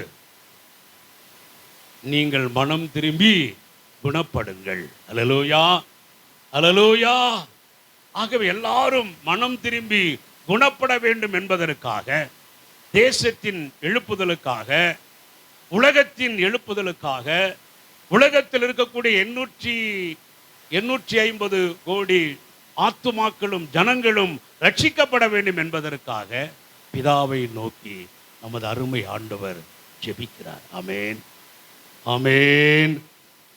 நீங்கள் மனம் திரும்பி குணப்படுங்கள். அல்லேலூயா, அல்லேலூயா. ஆகவே எல்லாரும் மனம் திரும்பி குணப்பட வேண்டும் என்பதற்காக, தேசத்தின் எழுப்புதலுக்காக, உலகத்தின் எழுப்புதலுக்காக, உலகத்தில் இருக்கக்கூடிய 850 கோடி ஆத்துமாக்களும் ஜனங்களும் ரட்சிக்கப்பட வேண்டும் என்பதற்காக பிதாவை நோக்கி நமது அருமை ஆண்டவர் ஜெபிக்கிறார். ஆமென், ஆமென்,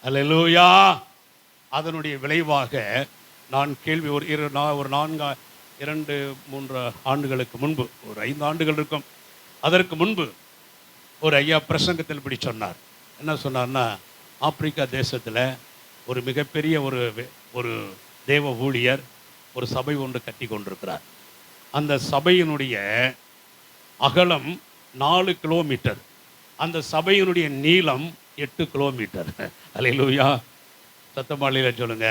அல்லேலூயா. அதனுடைய விளைவாக நான் கேள்வி ஒரு 2-3 ஆண்டுகளுக்கு முன்பு, ஒரு 5 ஆண்டுகள் இருக்கும், அதற்கு முன்பு ஒரு ஐயா பிரசங்கத்தில் இப்படி சொன்னார். என்ன சொன்னார்னா, ஆப்பிரிக்கா தேசத்தில் ஒரு மிகப்பெரிய ஒரு தேவ ஊழியர் ஒரு சபை ஒன்று கட்டி கொண்டிருக்கிறார். அந்த சபையினுடைய அகலம் 4 கிலோமீட்டர், அந்த சபையினுடைய நீளம் 8 கிலோமீட்டர். அல்லேலூயா. சத்தமாளில சொல்லுங்க.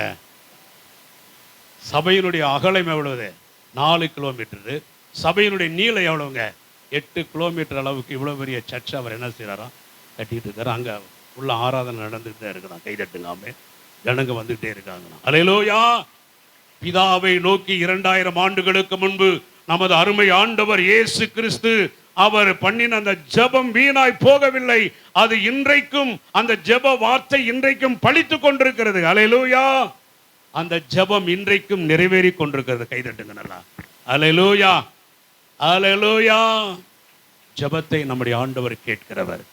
சபையினுடைய அகலம் எவ்வளவு? 4 கிலோமீட்டர். சபையினுடைய நீளம் எவ்வளவுங்க? 8 கிலோமீட்டர் அளவுக்கு இவ்வளோ பெரிய சர்ச் அவர் என்ன செய்கிறாராம்? கட்டிட்டு இருக்காரு. அங்கே உள்ள ஆராதனை நடந்துகிட்டே இருக்குதான். கைதட்டுங்காம ஜனங்க வந்துகிட்டே இருக்காங்க. அல்லேலூயா. பிதாவை நோக்கி 2000 ஆண்டுகளுக்கு முன்பு நமது அருமை ஆண்டவர் இயேசு கிறிஸ்து அவர் பண்ணின அந்த ஜெபம் வீணாய் போகவில்லை. அது இன்றைக்கும், அந்த ஜெப வார்த்தை இன்றைக்கும் பலித்துக் கொண்டிருக்கிறது. அல்லேலூயா. அந்த ஜெபம் இன்றைக்கும் நிறைவேறி கொண்டிருக்கிறது. கைதட்டுங்க நல்லா. அல்லேலூயா, அல்லேலூயா. ஜெபத்தை நம்முடைய ஆண்டவர் கேட்கிறவர்,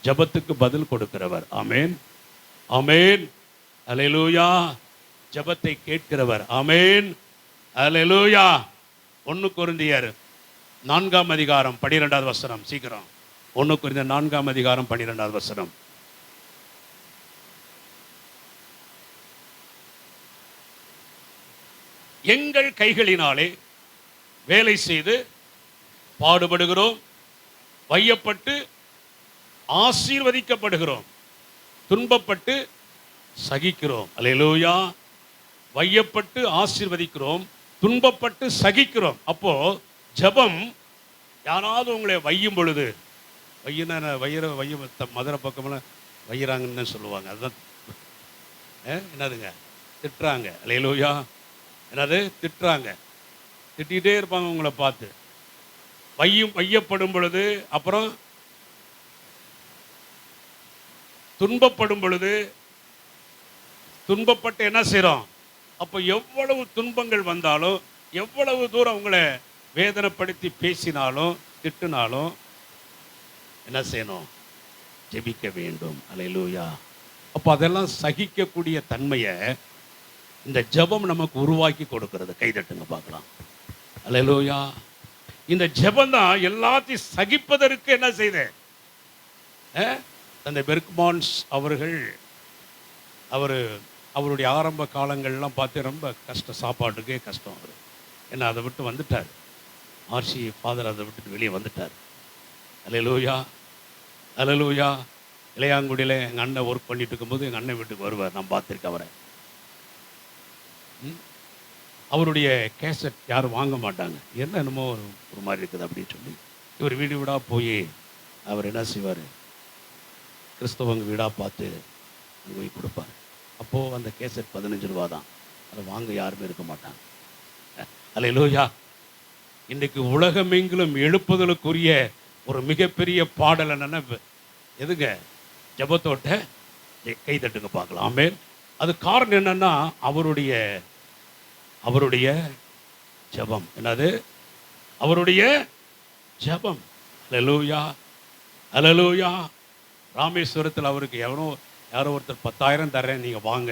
ஜெபத்துக்கு பதில் கொடுக்கிறவர். ஆமென், ஆமென், அல்லேலூயா. ஜெபத்தை கேட்கிறவர். ஆமென், அல்லேலூயா. 1 கொரிந்தியர் 4ஆம் அதிகாரம் 12வது வசனம். சீக்கிரம். 1 கொரிந்தியர் 4ஆம் அதிகாரம் 12வது வசனம். எங்கள் கைகளினாலே வேலை செய்து பாடுபடுகிறோம், வையப்பட்டு ஆசீர்வதிக்கப்படுகிறோம், துன்பப்பட்டு சகிக்கிறோம். அல்லேலூயா. வையப்பட்டு ஆசீர்வதிக்கிறோம், துன்பப்பட்டு சகிக்கிறோம். அப்போ ஜெபம், யாராவது உங்களை வையும் பொழுது, வைய மதுரை பக்கமெல்லாம் வையிறாங்கன்னு சொல்லுவாங்க. அதுதான் என்னதுங்க? திட்டுறாங்க. அல்லேலூயா. என்னது? திட்டுறாங்க. திட்டிகிட்டே இருப்பாங்க உங்களை பார்த்து. வையப்படும் பொழுது, அப்புறம் துன்பப்படும் பொழுது, துன்பப்பட்டு என்ன செய்கிறோம்? அப்போ எவ்வளவு துன்பங்கள் வந்தாலும், எவ்வளவு தூரம் உங்களை வேதனைப்படுத்தி பேசினாலும் திட்டினாலும் என்ன செய்யணும்? ஜெபிக்க வேண்டும். அல்லேலூயா. அப்போ அதெல்லாம் சகிக்கக்கூடிய தன்மையை இந்த ஜெபம் நமக்கு உருவாக்கி கொடுக்கிறது. கைதட்டுங்க பார்க்கலாம். அல்லேலூயா. இந்த ஜெபம் தான் எல்லாத்தையும் சகிப்பதற்கு என்ன செய்த அந்த பெர்க்மான்ஸ் அவர்கள், அவருடைய ஆரம்ப காலங்கள்லாம் பார்த்து ரொம்ப கஷ்டம், சாப்பாட்டுக்கே கஷ்டம். அவர் என்ன அதை விட்டு வந்துட்டார். ஆர்சி ஃபாதர் அதை விட்டுட்டு வெளியே வந்துட்டார். அல்லேலூயா, அல்லேலூயா. இளையாங்குடியில் எங்கள் அண்ணன் ஒர்க் பண்ணிட்டு இருக்கும்போது எங்கள் அண்ணன் வீட்டுக்கு வருவார். நான் பார்த்துருக்கேன் அவரை. அவருடைய கேசட் யாரும் வாங்க மாட்டாங்க. என்னமோ ஒரு மாதிரி இருக்குது அப்படின்னு சொல்லி இவர் வீடு வீடாக போய் அவர் என்ன செய்வார்? கிறிஸ்தவங்க வீடாக பார்த்து அங்கே போய் கொடுப்பார். அப்போது அந்த கேசட் 15 ரூபா தான். அதை வாங்க யாருமே இருக்க மாட்டாங்க. அல்லேலூயா. இன்றைக்கு உலகமெங்கிலும் எழுப்புதலுக்குரிய ஒரு மிகப்பெரிய பாடல் என்னன்னா எதுங்க? ஜெபத்தோட்ட கை தட்டுங்க பார்க்கலாம். ஆமென். அது காரணம் என்னன்னா அவருடைய ஜெபம். என்னது? அவருடைய ஜெபம். அல்லேலூயா, அல்லேலூயா. ராமேஸ்வரத்தில் அவருக்கு யாரோ ஒருத்தர் 10,000 தர்றேன், நீங்கள் வாங்க,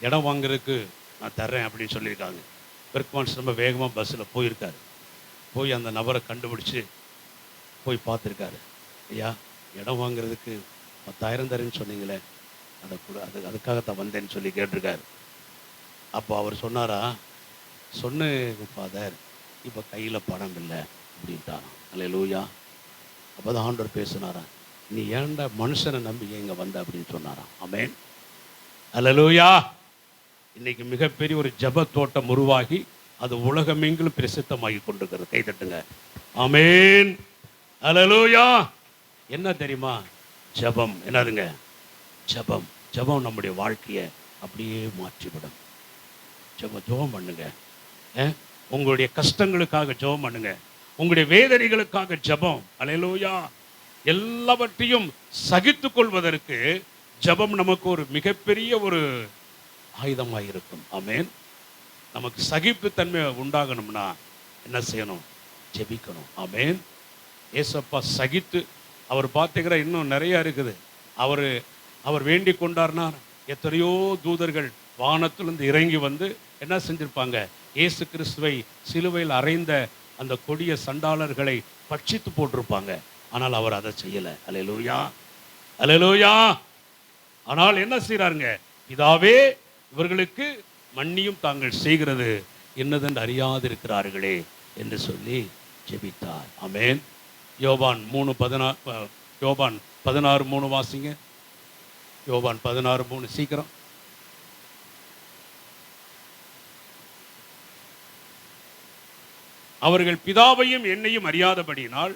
இடம் வாங்குறதுக்கு நான் தர்றேன் அப்படின்னு சொல்லியிருக்காங்க. பெர்க்மான்ஸ் ரொம்ப வேகமாக பஸ்ஸில் போயிருக்காரு. போய் அந்த நபரை கண்டுபிடிச்சி போய் பார்த்துருக்காரு. ஐயா, இடம் வாங்குறதுக்கு 10,000 தரேன்னு சொன்னீங்களே, அதை கூட அதுக்காகத்தான் வந்தேன்னு சொல்லி கேட்டிருக்காரு. அப்போ அவர் சொன்னாரா, சொன்னேன் ஃபாதர், இப்போ கையில் பணம் இல்லை அப்படின்ட்டாராம். அல்லேலூயா. அப்போ தான் ஆண்டவர் பேசினாரா, நீ ஏன்டா மனுஷனை நம்பி இங்கே வந்த அப்படின்னு சொன்னாராம். ஆமென். அல்லேலூயா. இன்னைக்கு மிகப்பெரிய ஒரு ஜெப தோட்டம் உருவாகி அது உலகமெங்கிலும் பிரசித்தமாகி கொண்டிருக்கிறது. கை தட்டுங்க. ஆமென். அல்லேலூயா. என்ன தெரியுமா? ஜெபம். என்னதுங்க? ஜெபம். ஜெபம் நம்முடைய வாழ்க்கையை அப்படியே மாற்றிவிடும். ஜெபம் பண்ணுங்க. உங்களுடைய கஷ்டங்களுக்காக ஜெபம் பண்ணுங்க. உங்களுடைய வேதனைகளுக்காக ஜெபம். அல்லேலூயா. எல்லாவற்றையும் சகித்துக் கொள்வதற்கு ஜெபம் நமக்கு ஒரு மிகப்பெரிய ஒரு ஆயுதமாக இருக்கும். ஆமென். நமக்கு சகிப்புத்தன்மை உண்டாகணும்னா என்ன செய்யணும்? ஜெபிக்கணும். ஆமென். ஏசப்பா சகித்து, அவர் பார்த்துக்கிற இன்னும் நிறைய இருக்குது. அவர் வேண்டிக் கொண்டார்னா எத்தனையோ தூதர்கள் வானத்திலிருந்து இறங்கி வந்து என்ன செஞ்சிருப்பாங்க? இயேசு கிறிஸ்துவை சிலுவையில் அறைந்த அந்த கொடிய சண்டாளர்களை பட்சித்து போட்டிருப்பாங்க. ஆனால் அவர் அதை செய்யலை. அல்லேலூயா. அல்லேலூயா. ஆனால் என்ன செய்கிறாருங்க? பிதாவே, இவர்களுக்கு மன்னியும் தாங்கள் செய்கிறது என்னதென்று அறியாதிருக்கிறார்களே என்று சொல்லி ஜெபித்தார். ஆமென். யோவான் 16:3 வாசிங்க. யோவான் 16:3 சீக்கிரம். அவர்கள் பிதாவையும் என்னையும் அறியாதபடியினால்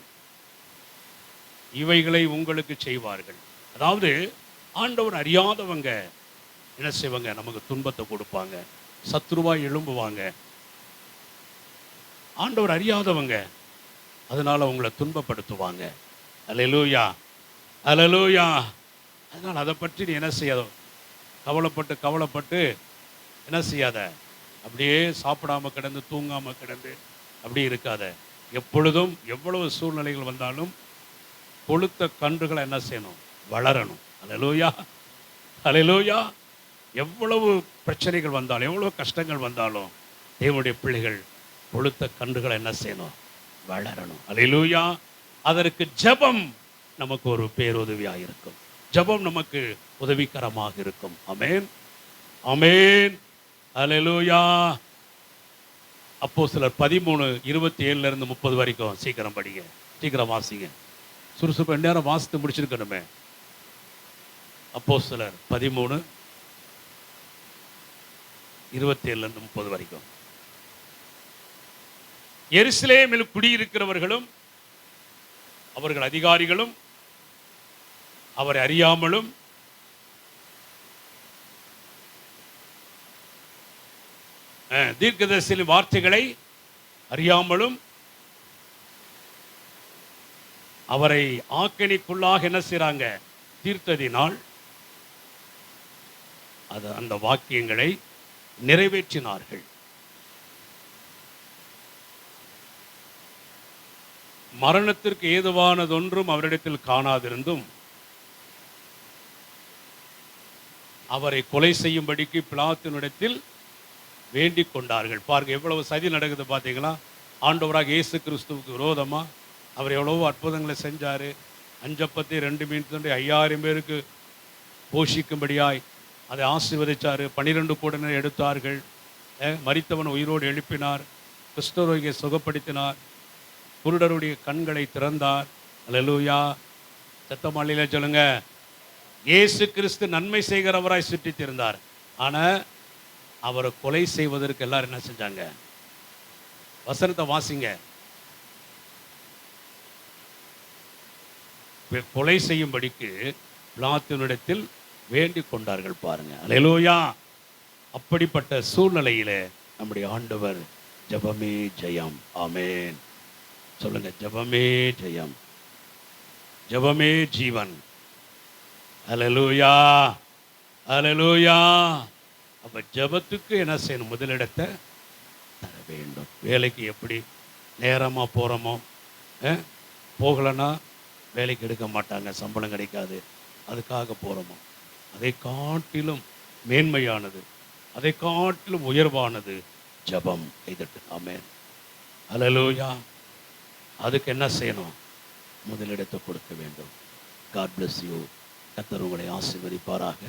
இவைகளை உங்களுக்கு செய்வார்கள். அதாவது ஆண்டவர் அறியாதவங்க என்ன செய்வாங்க? நமக்கு துன்பத்தை கொடுப்பாங்க, சத்துருவாய் எழும்புவாங்க. ஆண்டவர் அறியாதவங்க அதனால உங்களை துன்பப்படுத்துவாங்க. அல்லேலூயா. அல்லேலூயா. அதனால் அதை பற்றி நீ என்ன செய்யாத, கவலைப்பட்டு என்ன செய்யாத, அப்படியே சாப்பிடாம கிடந்து தூங்காம கிடந்து அப்படி இருக்காத. எப்பொழுதும் எவ்வளவு சூழ்நிலைகள் வந்தாலும் கொளுத்த கன்றுகளை என்ன செய்யணும்? வளரணும். அல்லேலூயா. அல்லேலூயா. எவ்வளவு பிரச்சனைகள் வந்தாலும், எவ்வளவு கஷ்டங்கள் வந்தாலும் தேவனுடைய பிள்ளைகள் கொளுத்த கன்றுகளை என்ன செய்யணும்? வளரணும். அல்லேலூயா. அதற்கு ஜெபம் நமக்கு ஒரு பேருதவியாக இருக்கும். ஜெபம் நமக்கு உதவிகரமாக இருக்கும். ஆமென். ஆமென். அல்லேலூயா. அப்போஸ்தலர் 13:27 30 வரைக்கும் சீக்கிரம் படிங்க, சீக்கிரம் வாசிங்க. சுறுசுறுப்பு நேரம் வாசித்து முடிச்சிருக்கணுமே. அப்போஸ்தலர் 13:27 30 வரைக்கும். எருசலேமில் குடியிருக்கிறவர்களும் அவர்கள் அதிகாரிகளும் அவரை அறியாமலும் தீர்க்கதரிசியின் வார்த்தைகளை அறியாமலும் அவரை ஆக்கினைக்குள்ளாக என்ன செய்றாங்க? தீர்த்ததினால் அந்த வாக்கியங்களை நிறைவேற்றினார்கள். மரணத்திற்கு ஏதுவானதொன்றும் அவரிடத்தில் காணாதிருந்தும் அவரை கொலை செய்யும்படிக்கு பிலாத்தினிடத்தில் வேண்டிக் கொண்டார்கள். பாருங்க எவ்வளவு சதி நடக்குது பார்த்தீங்களா? ஆண்டவராக இயேசு கிறிஸ்துவுக்கு விரோதமா அவர் எவ்வளவோ அற்புதங்களை செஞ்சாரு. 5 அப்பத்தை 2 மீன் துண்டை 5000 பேருக்கு போஷிக்கும்படியாய் அதை ஆசீர்வதிச்சாரு. 12 கூடனை எடுத்தார்கள். மரித்தவன் உயிரோடு எழுப்பினார். குஷ்டரோகியை சுகப்படுத்தினார். குருடருடைய கண்களை திறந்தார். அல்லேலூயா. சத்தமாளில சொல்லுங்க. இயேசு கிறிஸ்து நன்மை செய்கிறவராய் சுற்றித் இருந்தார். ஆனால் அவரை கொலை செய்வதற்கு எல்லாரும் என்ன செஞ்சாங்க? வசனத்தை வாசிங்க. கொலை செய்யும்படிக்கு பிலாத்தினிடத்தில் வேண்டிக் கொண்டார்கள். பாருங்க. அல்லேலூயா. அப்படிப்பட்ட சூழ்நிலையிலே நம்முடைய ஆண்டவர் ஜெபமே ஜெயம். ஆமென். சொல்லுங்க. ஜெபமே ஜெயம், ஜெபமே ஜீவன். அல்லேலூயா. அல்லேலூயா. அப்ப ஜெபத்துக்கு என்ன செய்யணும்? முதலிடத்தை தர வேண்டும். வேலைக்கு எப்படி நேரமா போறோமோ, போகலன்னா வேலைக்கு எடுக்க மாட்டாங்க, சம்பளம் கிடைக்காது. அதுக்காக போறோமோ, அதை காட்டிலும் மேன்மையானது, அதை காட்டிலும் உயர்வானது ஜெபம். கைதட்டு. ஆமென். அல்லேலூயா. அதுக்கு என்ன செய்யணும்? முதலிடத்தை கொடுக்க வேண்டும். God bless you. கர்த்தர் உங்களை ஆசீர்வதிப்பாராக.